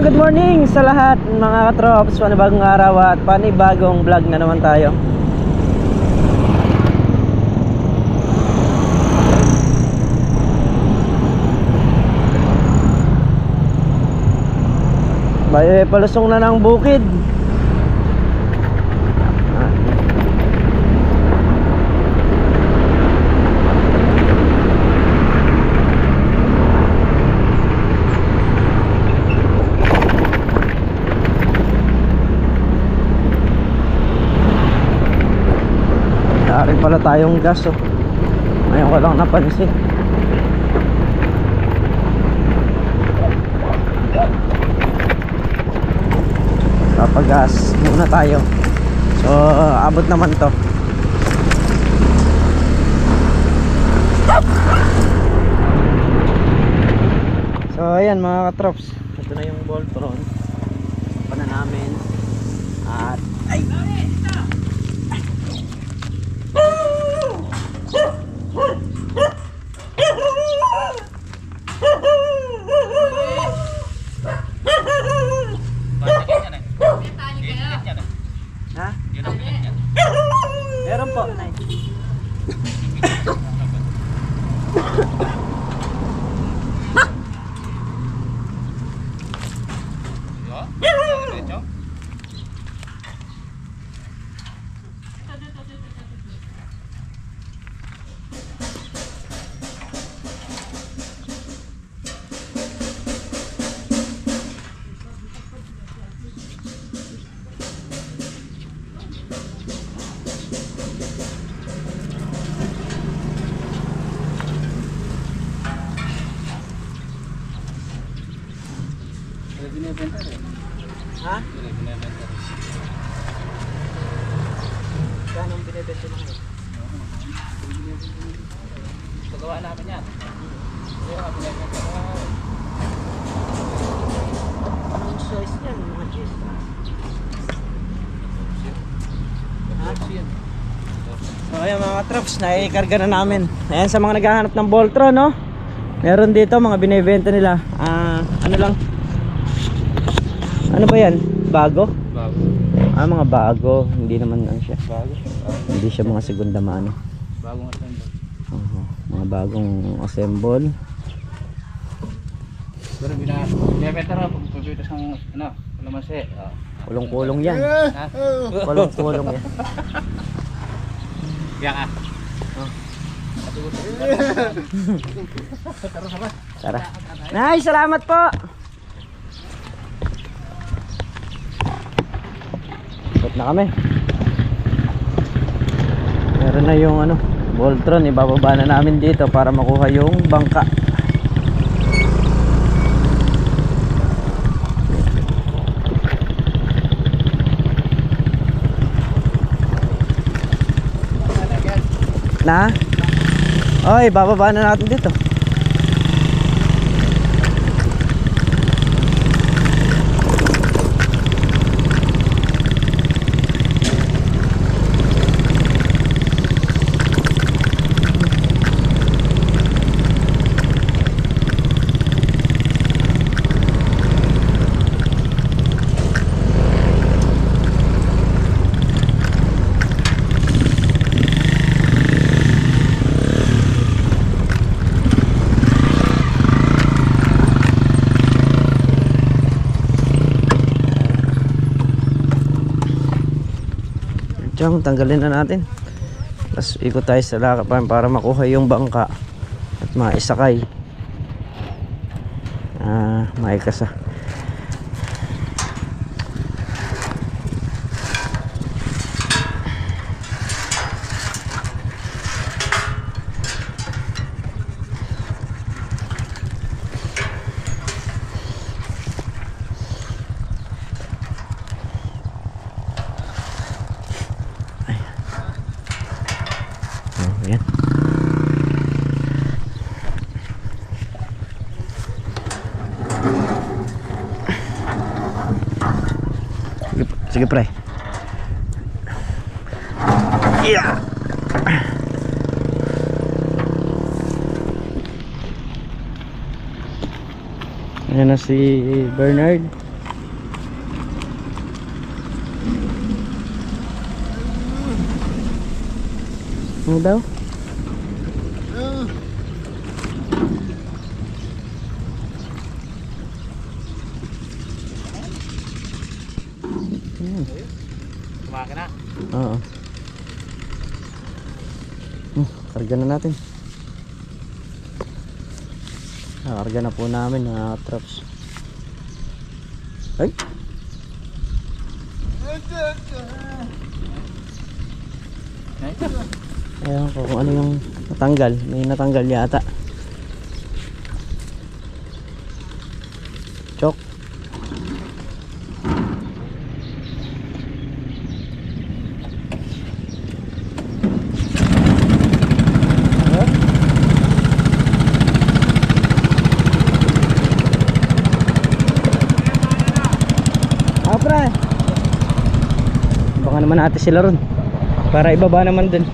good morning sa lahat mga katrops. Panibagong araw at panibagong vlog na naman tayo. Bayo palusong na ng bukid. Rin pala tayong gas, oh. Ngayon ko lang napansin. Papagas muna tayo. So abot naman to. So ayan mga katrops, ito na yung Voltron pana namin. At ay ha? Meron po, Nay. Ha? Saan ang binibenta mo ngayon? Pagawa namin yan. Anong size yan? Mga cheese? Ha? So ayan mga traps, naikarga na namin. Ayan sa mga naghahanap ng Voltron, no? Meron dito mga binibenta nila. Ano lang? Ano ba yan? Bago? Bago. Mga bago. Hindi naman ano siya. Bago. Hindi siya mga segunda mano. Bagong assemble. Mga bagong assemble. Pero binibenta rin pag pagpitas ng kalamansi. Kulong-kulong yan. Ha? Kulong-kulong yan. Kaya ka. Tara. Nay, salamat po. Ikot na kami. Meron na yung Voltron, ibababa na namin dito para makuha yung bangka. Na? Oy, bababa na natin dito. Tanggalin na natin. Tapos ikot tayo sa lakapan para makuha yung bangka at maisakay. Maikasa. Ayan. Sige pre. Yeah. Ayan na si Bernard. Ano daw? Kumakin na. Oo. Karga na natin. Karga na po namin na traps. Ay! Ayan ko kung ano yung natanggal. May natanggal yata. Chok. Pre, baka naman natin sila ron para ibaba naman dun.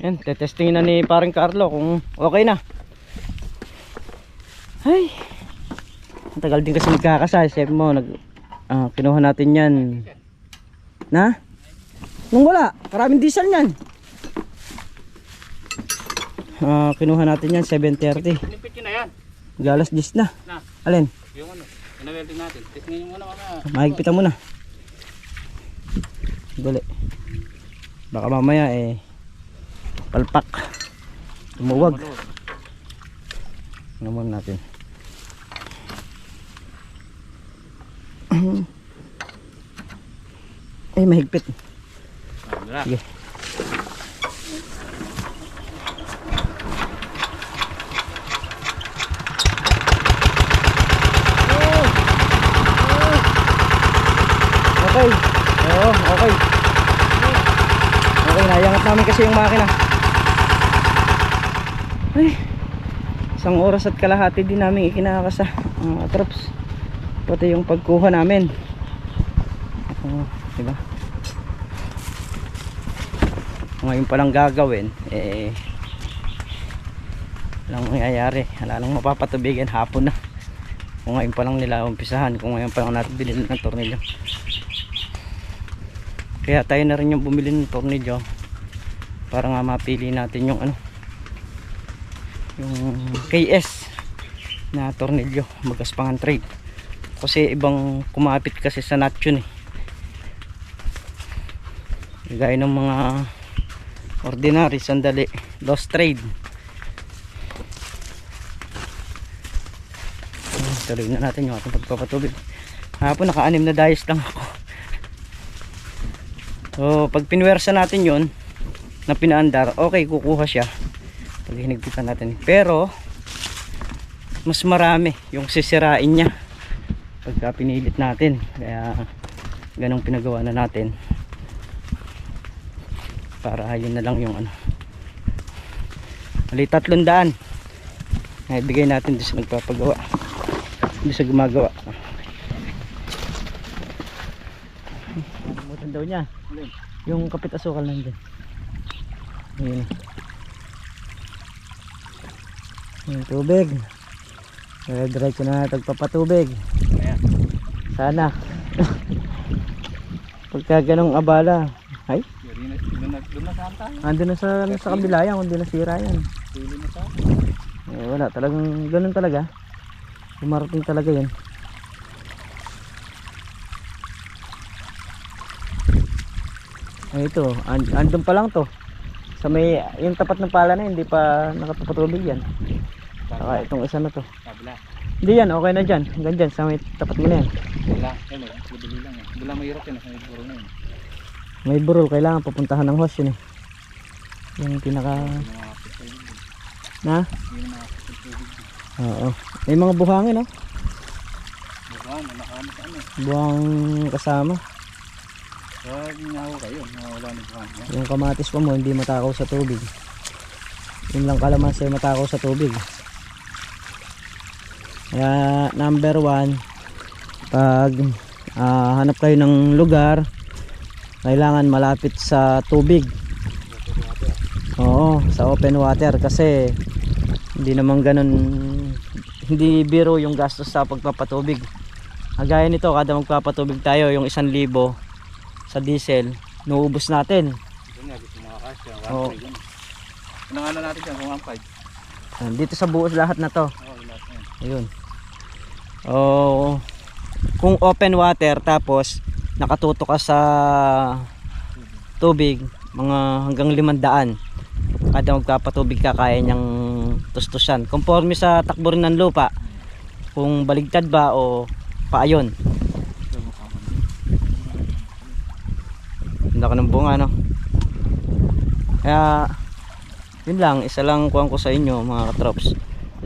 Yan, tetestingin na ni paring Carlo kung okay na. Ay, ang tagal din kasi nagkakasay. Sabi mo, kinuha natin yan. Na? Nung wala, karaming diesel yan. Kinuha natin yan, 7:30. Limpit yun na yan. Galas 10 na. Na, Alin? yung ano, pinawelding natin. Testingin mo muna mga. Mahigpitan mo na. Dali. Baka mamaya palpak. Tumuwag. Naman natin. Mahigpit. Sige. Okay. Oo, okay. Okay, naiangat namin kasi yung makina. Ay, 1 oras at kalahati din namin ikinakasa traps. Pati yung pagkuha namin. Diba? Ngayon palang gagawin walang mangyayari, wala nang mapapatubigan, hapon na. Kung ngayon palang nila umpisahan, kung ngayon palang natin bilhin ng tornilyo, kaya tayo na rin yung bumili ng tornilyo para nga mapili natin yung yung KS na tornilyo, Magaspangan Trade. Kasi ibang kumapit kasi sa nut yun gaya ng mga ordinary, sandali, Lost Trade. Tuloy na natin yung ating pagpapatubig. Hapon naka-6 na dayos lang ako. So pag pinwersa natin yon na pinaandar, okay, kukuha siya pag hinigpitan natin. Pero mas marami yung sisirain niya pagka pinilit natin. Kaya ganong pinagawa na natin para yun na lang yung mali 300. Ay, bigay natin doon sa nagpapagawa. Doon sa gumagawa. Namutan daw niya. Yung kapit asukal nandun. Ayun. Yung tubig. Dry ko na tagpapatubig. Ayan. Sana. Pagka ganong abala. Ay, Doon na saan tayo? andun na sa kabila yan. Kung di nasira yan. Pili na tayo. Eh, wala. Talagang ganun talaga. Umarating talaga yan. Ay, ito. Andun pa lang to. Sa may, yung tapat ng pala na hindi pa nakapapatubig yan. Saka itong isa na to. Kabila. Hindi yan, okay na dyan. Hanggang dyan, sa may tapat mo na yan. Wala. Madali lang eh. Wala mahirap yan. May buro na yun. May burol, kailangan papuntahan ng hose yun eh. Yung pinaka... Hindi na makakapit tayo dun. Na? Hindi na makakapit yung tubig dun. Oo. May mga buhangin oh. Diba? Nakakama sa ano. Buhang kasama. Kaya ginawa kayo. Wala na buwan. Yung kamatis pa mo, hindi matakaw sa tubig. Yun lang kalamansi matakaw sa tubig. Kaya number 1, pag hanap kayo ng lugar, kailangan malapit sa tubig. Oo, sa open water kasi hindi naman ganun, hindi biro yung gastos sa pagpapatubig. Gaya nito, kada magpapatubig tayo, yung 1,000 sa diesel, nuubos natin. Ito nga, gusto makakasya. Oo. 1.5 yun. Pinangala natin dyan kung 1.5. Dito sa buos lahat na to. Oo, lahat na yun. Ayun. Oh, kung open water tapos nakatuto ka sa tubig, mga hanggang 500. Kada magpapatubig ka, kaya niyang tustusan. Conforme sa takbo rin ng lupa. Kung baligtad ba o paayon. Hindi ka ng bunga, no? Kaya yun lang, isa lang kuhan ko sa inyo mga katrops.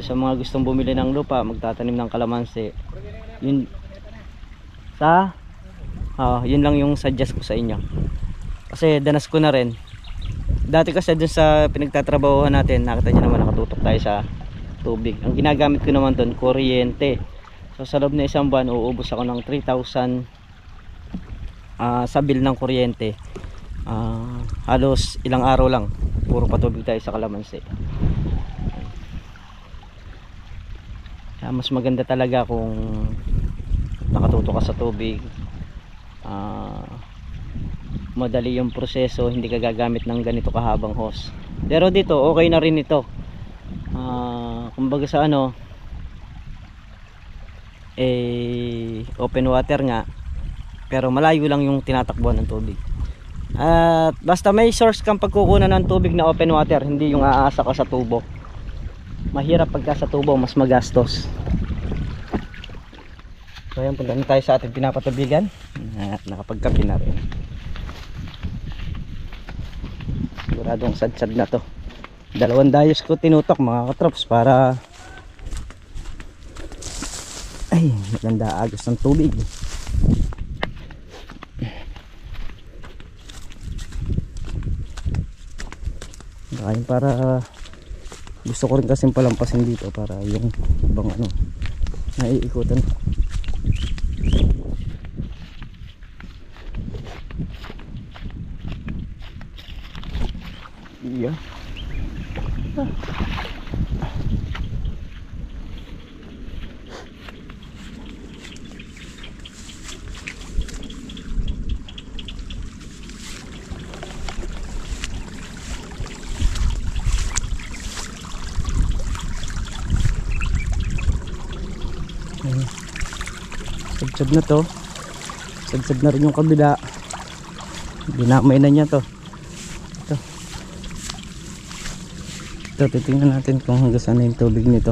Sa mga gustong bumili ng lupa, magtatanim ng kalamansi, yun yun lang yung suggest ko sa inyo. Kasi danas ko na rin. Dati kasi dun sa pinagtatrabahuhan natin, nakita nyo naman nakatutok tayo sa tubig. Ang ginagamit ko naman dun, kuryente. So sa loob na isang buwan, uubos ako ng 3,000 sa bill ng kuryente. Halos ilang araw lang, puro patubig tayo sa kalamansi. Mas maganda talaga kung nakatuto ka sa tubig. Madali yung proseso, hindi ka gagamit ng ganito kahabang hose. Pero dito okay na rin ito. Kumbaga sa ano, open water nga, pero malayo lang yung tinatakbuhan ng tubig. At basta may source kang pagkukunan ng tubig na open water, hindi yung aasa ka sa tubo. Mahirap pagka sa tubo, mas magastos. So ayan, punta na tayo sa ating pinapatubigan. At nakapagkapi na rin. Siguradong sad-sad na to. 2 dayos ko tinutok mga katrops para ay maganda agos ng tubig. Kaya para gusto ko rin kasi palampasin dito para yung ibang ano naiikutan. Iya. Sadsad na to. Sadsad na rin yung kabila. Dinamay na niya to. Ito, titingnan natin kung hanggang saan na yung tubig nito.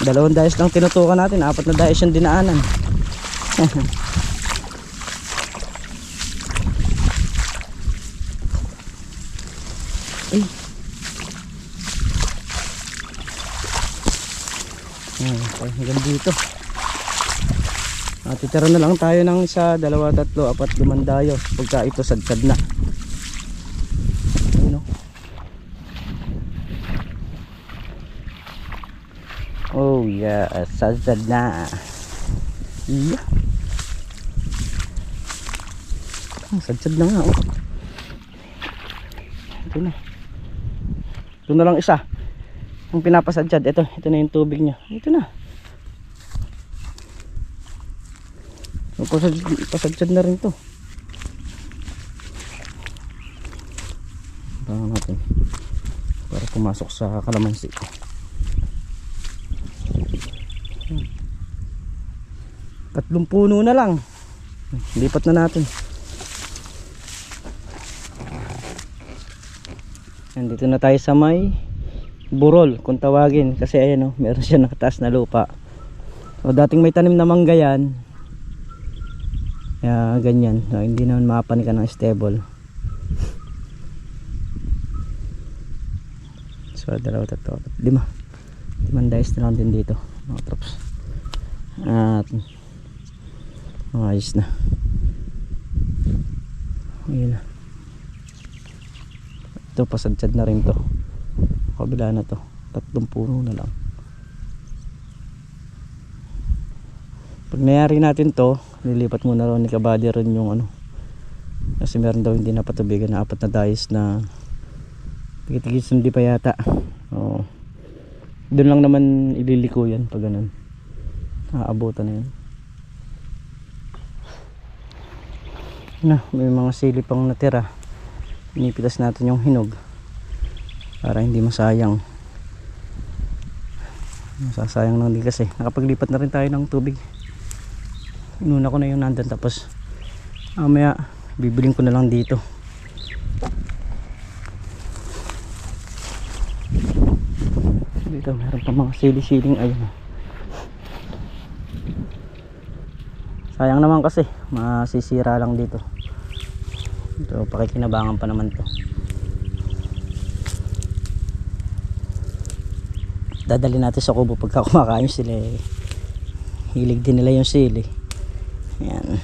Dalawang dayos lang tinutukan natin, 4 na dayos yung dinaanan. Ay. Okay, hanggang dito. Titira na lang tayo ng 1, 2, 3, 4, 5 dayos pagka ito sadsad na. Oh yeah, sadsad na. Yeah. Sadsad na nga oh. Ito na. Ito na lang isa. Ang pinapasadyad, ito na yung tubig niya. Ito na. So, pasadyad na rin to. Bangan natin para pumasok sa kalamansi. Tatlong puno na lang. Lipat na natin. Nandito na tayo sa may burol kung tawagin, kasi ayan oh, meron siya nakataas na lupa. O dating may tanim na mangga yan. Kaya ganyan, so, hindi naman mapanikan ng stable. So 2, 3, 4, 5 dayos na lang din dito mga trops. At ayos na. Ayun na. Ito pasadsad na rin to. Kabila na to. 3 puno na lang. Pag nayari natin to, lilipat muna rin ni Kabady rin yung ano. Kasi meron daw hindi napatubigan na 4 na dayos na tigit-tigit sundi pa yata. Oo. Doon lang naman ililiko yan pag ganun. Aabutan na yan. Na, may mga sili pang natira. Inipitas natin yung hinog para hindi masayang. Masasayang lang din kasi nakapaglipat na rin tayo ng tubig. Inuna ko na yung nandun, tapos mamaya bibiling ko na lang dito. Dito meron pa mga sili-siling. Ayun, sayang naman kasi masisira lang dito. Ito, pakikinabangan pa naman to. Dadali natin sa kubo pagka kumakain sila eh. Hilig din nila yung sili. Ayan.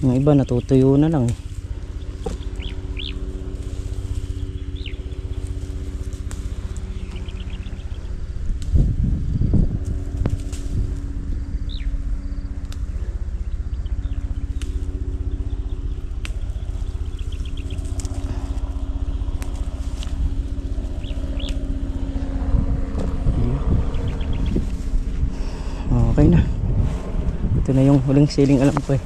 Yung iba natutuyo na lang eh. Okay na. Ito na yung huling siling alam ko eh.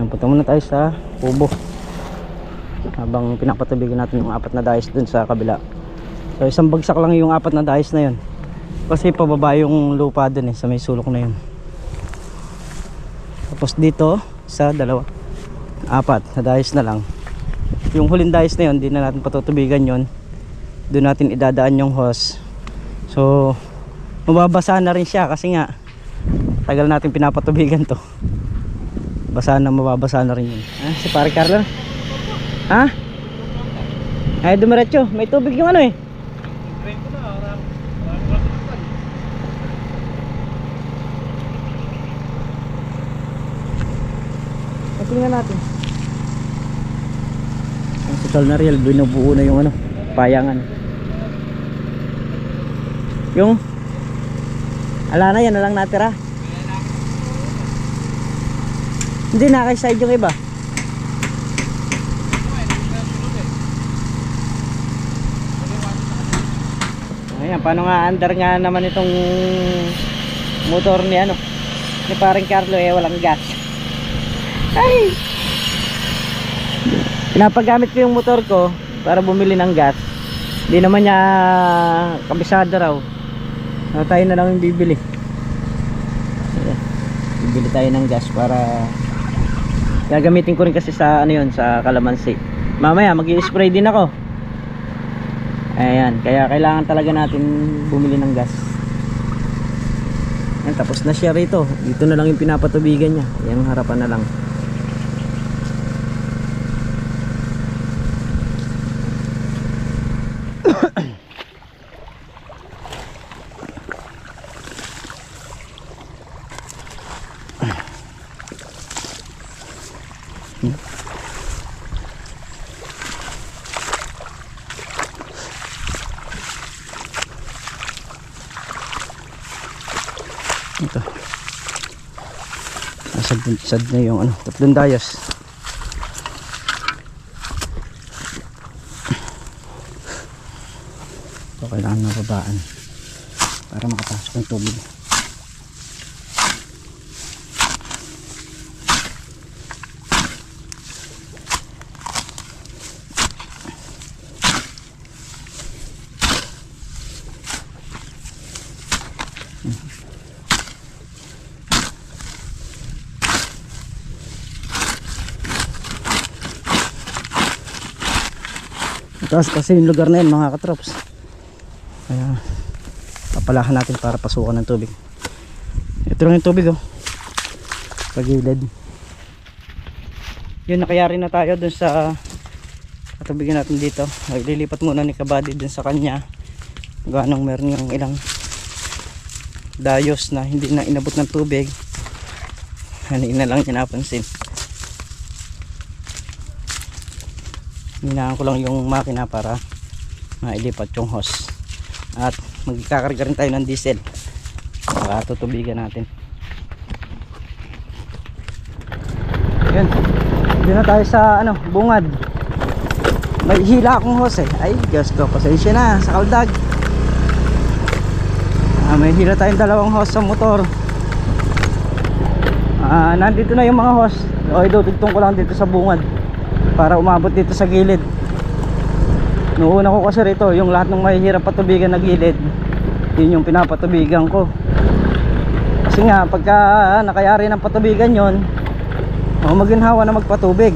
Punta muna tayo sa kubo habang pinapatubigan natin yung 4 na dayos dun sa kabila. So isang bagsak lang yung 4 na dayos na yun, kasi pababa yung lupa dun eh, sa may sulok na yun. Tapos dito sa 4 na dayos na lang. Yung huling dayos na yun, di na natin patutubigan yun. Doon natin idadaan yung hose. So mababasa na rin siya kasi nga tagal natin pinapatubigan to. Basa na, mababasa na rin yun. Si pare Carlo. Ha? Ay dumiretso, may tubig yung ano eh. Tingnan natin. Ang total na real, binubuo na yung ano, payangan. Yung ala na yan na lang natira. Hindi na kay side yung iba. Ayan, paano nga andar nga naman itong motor ni ano, ni paring Carlo eh, walang gas. Ay! Pinapagamit ko yung motor ko para bumili ng gas. Hindi naman niya kabisado raw. So, tayo na lang yung bibili. Ayan. Bibili tayo ng gas para gagamitin ko rin kasi sa ano yun, sa kalamansi. Mamaya mag-i-spray din ako. Ayan, kaya kailangan talaga natin bumili ng gas. Ayan, tapos na siya rito. Dito na lang yung pinapatubigan niya. Yung harapan na lang. Ito. Sad na yung ano, 3 dayos. Ito kailangan na babaan para makapasok ng tubig. Taas kasi yung lugar na yun mga katrops, kaya papalakan natin para pasukan ng tubig. Ito lang yung tubig oh, pagilid. Yun, nakayari na tayo dun sa katubigan natin dito. Lilipat muna ni Kabady dun sa kanya ganong meron yung ilang dayos na hindi na inabot ng tubig. Kanina lang niya napansin. Hinaan ko lang yung makina para mailipat yung hose. At magkakarga rin tayo ng diesel para tutubigan natin. Yun, dito na tayo sa ano, bungad. May hila akong hose eh. Ay Diyos ko, pasensya na sa kaldag. May hila tayong 2 hose sa motor. Nandito na yung mga hose. O idudugtong ko lang dito sa bungad para umabot dito sa gilid. Noona ko kasi rito yung lahat ng mahihirap patubigan na gilid, yun yung pinapatubigan ko. Kasi nga pagka nakayari ng patubigan yon, maginhawa na magpatubig.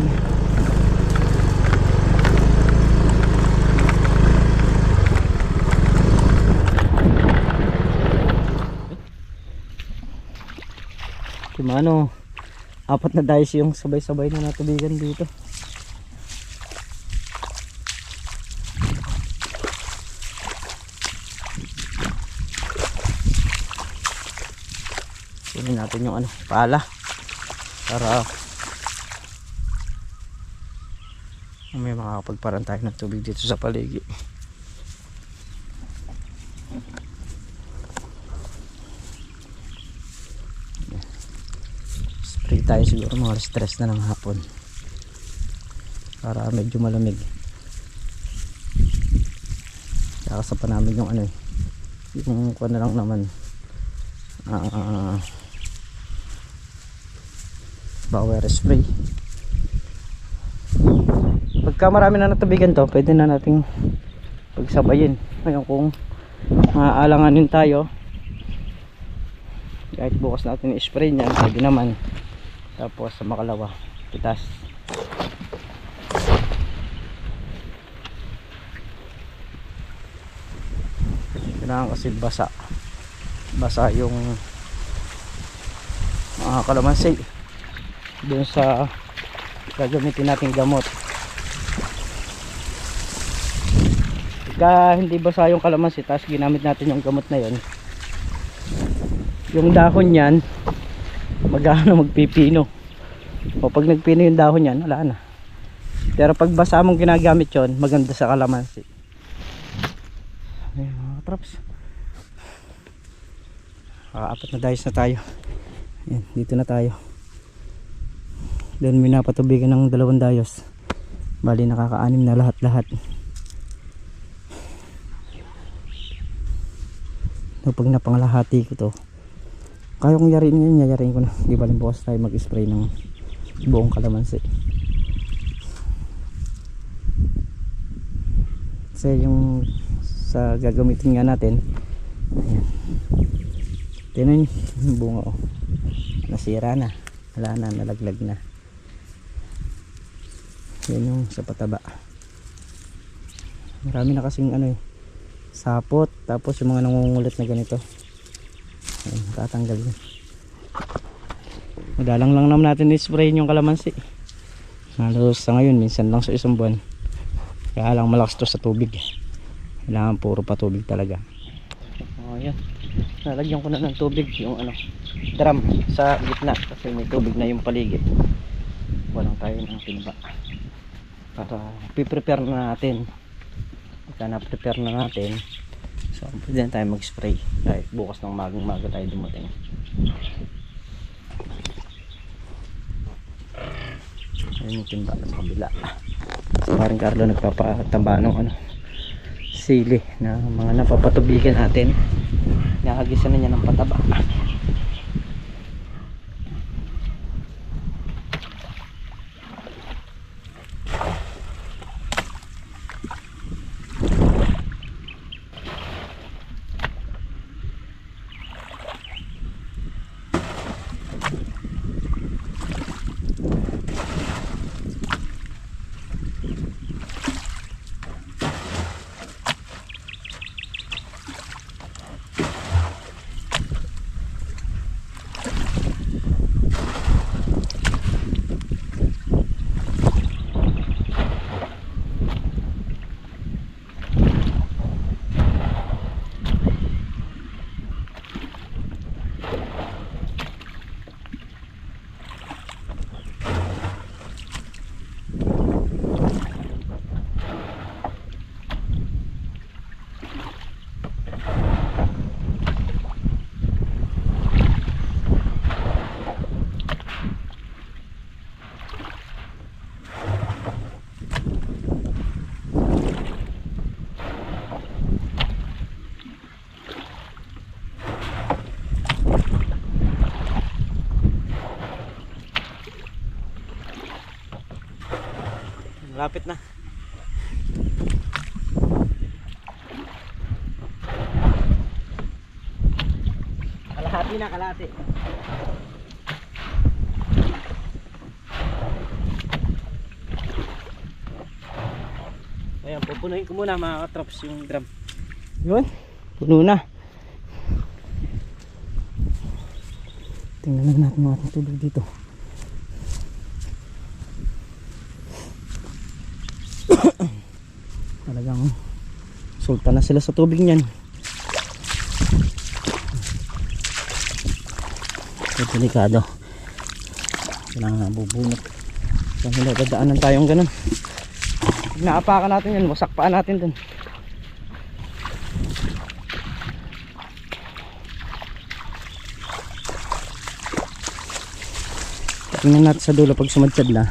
Kumano, 4 na dayos yung sabay-sabay na natubigan dito. Kunin natin yung ano, pala para may makakapagparan tayo ng tubig dito sa paligi. Spray tayo siguro mga alas 3 na ng hapon para medyo malamig. Kakasa pa namin yung ano, yung kuha na lang naman Bower spray. Pagka marami na natubigan to, pwede na nating pagsabayin. Ngayon kung maaalanganin tayo, kahit bukas natin i-spray niyan, pwede naman. Tapos sa makalawa, pitas. Kailangan kasi basa yung kalamansi doon sa gagamitin nating gamot. Pagka hindi basa yung kalamansi tapos ginamit natin yung gamot na yon, yung dahon yan magpipino, o pag nagpino yung dahon yan, wala na. Pero pag basa mong ginagamit yon, maganda sa kalamansi. Ayun mga traps, 4 na dayos na tayo. Ayan, dito na tayo. Doon may napatubigan ng 2 dayos. Bali nakaka-6 na lahat-lahat. Pag napangalahati ko to, kaya kong yariin ngayon, yariin ko na. Di ba bukas tayo mag-spray ng buong kalamansi. Kasi yung sa gagamitin nga natin, ayan, tinan yung bunga oh, nasira na, wala na, nalaglag na. Yan yung sa pataba. Marami na kasing ano sapot, tapos yung mga nangungulit na ganito, ayun, tatanggal yun. Madalang lang naman natin i-spray yung kalamansi. Halos sa ngayon minsan lang sa isang buwan, kaya lang malakas to sa tubig. Kailangan puro pa tubig talaga. Yan, nalagyan ko na ng tubig yung ano, drum sa gitna kasi may tubig na yung paligid. Walang tayo ng timba para piprepare na natin. Pagka na-prepare na natin, So pwede na tayo mag spray kahit bukas ng umaga tayo dumating. Ayun yung timba sa kabila. So parang Carlo nagpapatamba ng sili na mga napapatubigan natin. Nakagisa na niya ng pataba. Malapit na. Kalahati na, kalahati. Ayan, pupunuin ko muna mga katrops yung drum. Yun, puno na. Tingnan lang natin mga ating tubig dito. Talagang sultan na sila sa tubig niyan. Ito delikado. Kailangan bubunot. Kung hindi dadaanan tayong ganun. Naapakan natin yan, wasak paan natin dun. Tingnan natin sa dulo pag sumadsad na.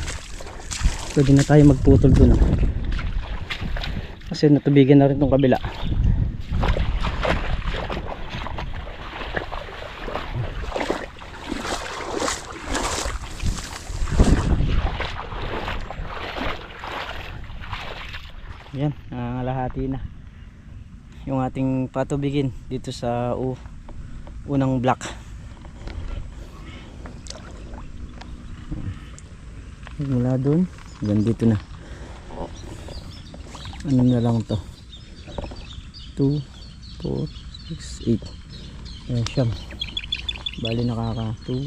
Pwede na tayo magputol dun. Kasi natubigan na rin tong kabila. Yan, nangangalahati na yung ating patubigin dito sa unang block. Mula doon hanggang dito na. Ano na lang to, 2, 4, 6, 8. Ayan siya, bali nakaka 2,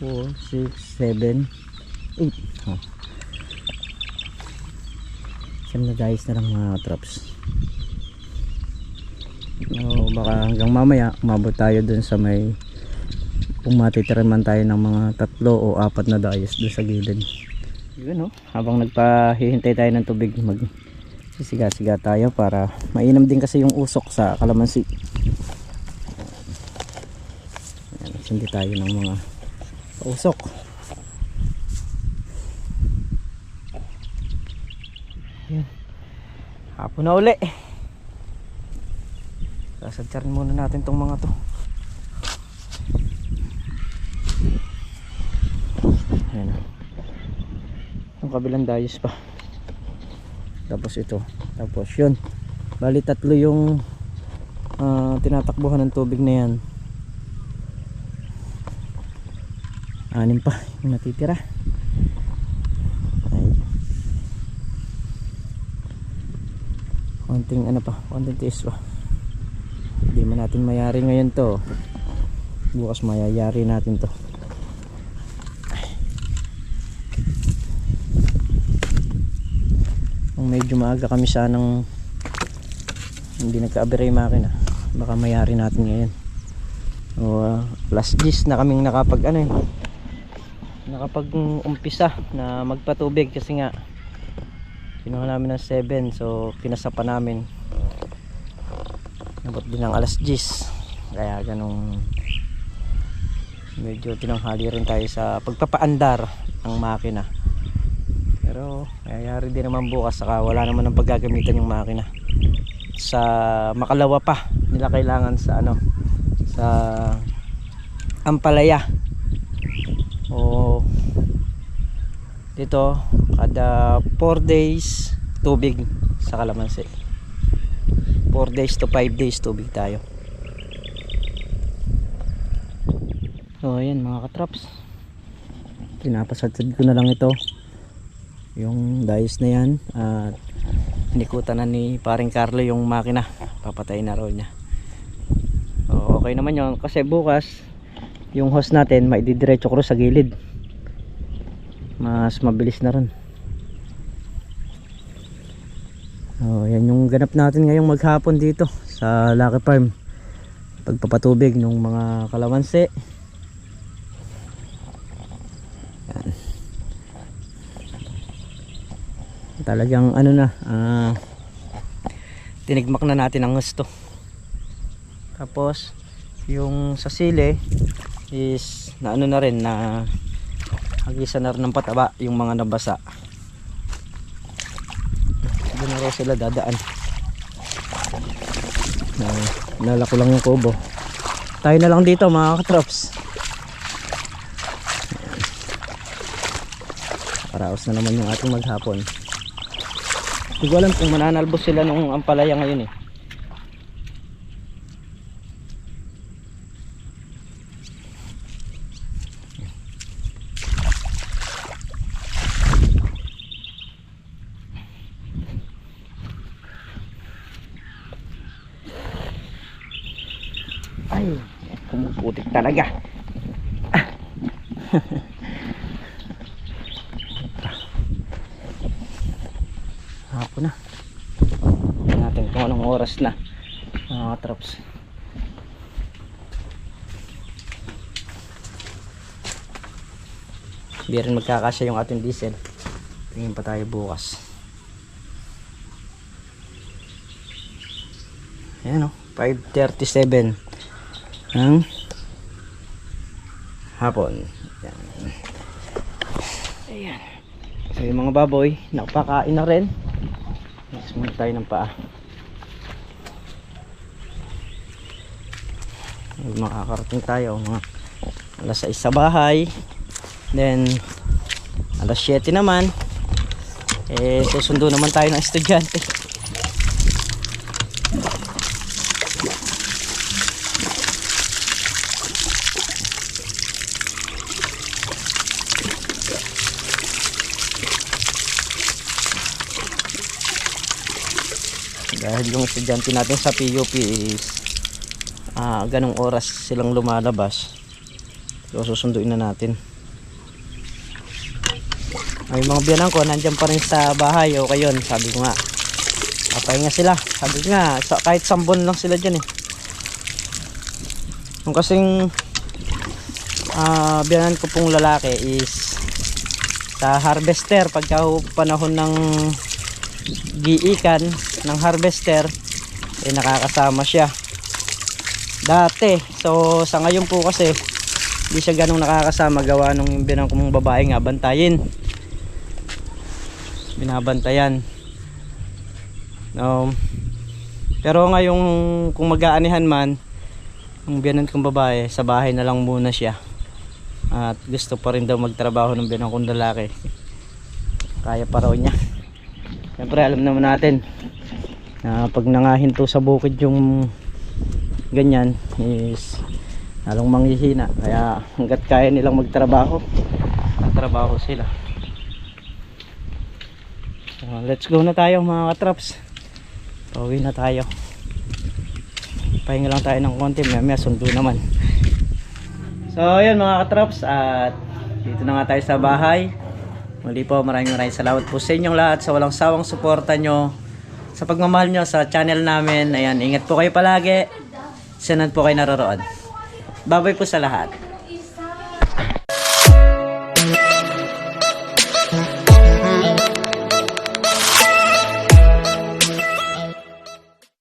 4, 6, 7, 8. Siyam na guys na lang mga traps. Baka hanggang mamaya umabot tayo dun sa may, kung matitiraman tayo ng mga 3 o 4 na dayos dun sa gilid. Yun, habang nagpahihintay tayo ng tubig, magsisiga-siga tayo para mainam din kasi yung usok sa kalamansi. Ayan, sindi tayo ng mga usok. Ayan, hapon na uli. Sasadyarin muna natin tong mga to. Ayan, yung kabilang dayos pa, tapos ito, tapos yun, bali 3 yung tinatakbuhan ng tubig na yan. 6 pa yung natitira. Ay, konting konting tiis pa. Hindi man natin mayari ngayon to, bukas mayayari natin to. Medyo maaga kami sanang hindi nagka-aberray makina, baka mayari natin ngayon. Plus 10 na kaming nakapag-umpisa na magpatubig kasi nga kinuha namin ng 7, so kinasa pa namin abot din ng alas 10, kaya ganun medyo tinanghali rin tayo sa pagpapaandar ng makina. Pero mayayari din naman bukas, saka wala naman ng paggagamitan yung makina sa makalawa pa nila, kailangan sa ano, sa Ampalaya o dito kada 4 days tubig sa Kalamansi. 4 days to 5 days tubig tayo. So ayan mga katraps, pinapasatid ko na lang ito, yung dayos na yan, at nikutan na ni paring Carlo yung makina, papatayin na raw niya. So okay naman yun, kasi bukas yung hose natin maididiretso ko sa gilid, mas mabilis na rin. So yan yung ganap natin ngayong maghapon dito sa Lucky Farm, pagpapatubig ng mga kalamansi. Yan. Talagang ano na, tinigmak na natin ang gusto. Tapos yung sa sili is na ano na rin, na hagisan na rin ng pataba yung mga nabasa. Doon na raw sila dadaan. Nalako lang yung kubo. Tayo na lang dito mga katrops. Paraos na naman yung ating maghapon. Hindi ko alam kung mananalbos sila nung Ampalaya ngayon eh. Ay, kumuputik talaga. Hapon na. Tingnan natin kung anong oras na, mga traps. Hindi rin magkakasya yung ating diesel. Tingin pa tayo bukas. Ayan o, 5:37 ng hapon. Ayan. Ayan. So yung mga baboy nakapakain na rin. Next muna tayo ng paa. Makakarating tayo mga alas 6 sa bahay. Then alas 7 naman susundo naman tayo ng estudyante. Dahil yung estudyante natin sa PUP is ganong oras silang lumalabas, so susunduin na natin. Ay, mga biyanan ko nandyan pa rin sa bahay. Okay yun, sabi ko nga papahinga sila, sabi ko nga kahit sambon lang sila dyan eh. Yung kasing biyanan ko pong lalaki is sa harvester, pagka panahon ng giikan ng harvester nakakasama siya dati. So sa ngayon po kasi hindi siya ganong nakakasama, gawa nung yung binang kong babae nga binabantayan. Pero ngayong kung mag-aanihan man yung biyanan kong babae, sa bahay na lang muna siya, at gusto pa rin daw magtrabaho ng biyanan kong lalaki, kaya pa raw niya. Siyempre alam naman natin na pag nangahinto sa bukid yung ganyan is lalong manghihina, kaya hanggat kaya nilang magtrabaho, magtrabaho sila. Let's go na tayo mga katraps. Pauwi na tayo, pahinga lang tayo ng konti, may sundo naman. So yun mga katraps, at dito na nga tayo sa bahay. Muli po, maraming salamat po sa inyong lahat sa walang sawang suporta nyo, sa pagmamahal nyo sa channel namin. Ayan, ingat po kayo palagi, saan po kayo naroroon. Bye-bye po sa lahat.